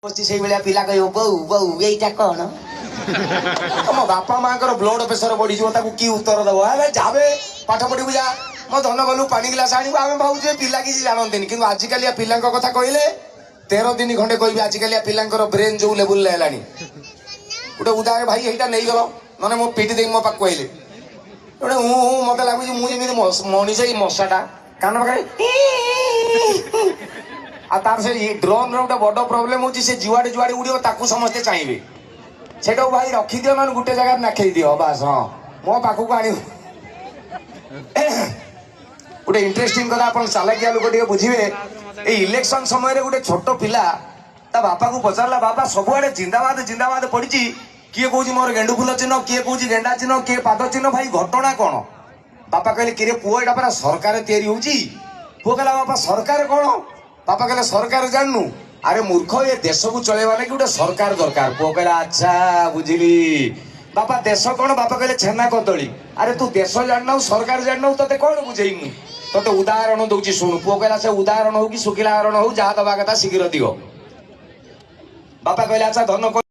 से पिला कह बो बो यहीटा कौन तुम बापा माँ ब्लड प्रेसर बढ़ी कि उत्तर दब जाबे पाठ पढ़ू जा मो धन गलु पानी गिलास आने आम भावे पिला किसी जानते कि आजिकलिया पिला कथा कहले 13 दिन खंडे कह आजिकलिया पिला ब्रेन जो लेवल है गोटे उदाहरण भाई यहीटा नहीं गल ना मो पिटी दे मो पाक कहले गोटे मत लगुच मुझे मनीष मशाटा कान पाखे तार से ड्रोन रोटे बड़ प्रोब्लेम हो जुआड़े जुआड़े उड़ो ताकू समस्ते चाहिए से भाई रखिदियो ना गोटे जगह नाखई दियो बस हाँ मो पाखक आण गोटे इंटरेस्टिंग कथा आप चालाकिया लोक बुझे इलेक्शन समय गोटे छोट पिला ता बापा को पचारा बापा सबुआड़े जिंदाबाद जिंदाबाद पड़ी किए कौन मोर गेंडु फूल चिन्ह किए कौन गेंडा चिन्ह किए पाद चिन्ह भाई घटना कौन बापा कहले कि पुओ एटा परा सरकार तैयारी होची पुओ कहला बापा सरकार कौन बापा कहले सरकार जाननु अरे मूर्ख ये देश को चलेवा ना कि गोटे सरकार दरकार पुओ कहला अच्छा बुझिली बापा देश कौन बापा कहले छेना कदली अरे तू देश जानना सरकार जानना तते कौन बुझेइमु तते उदाहरण दउची सुनु पुओ कहला से उदाहरण हो कि सुखिला हरण हो जहा दबा कथा शीघ्र दियो बापा कहले अच्छा धन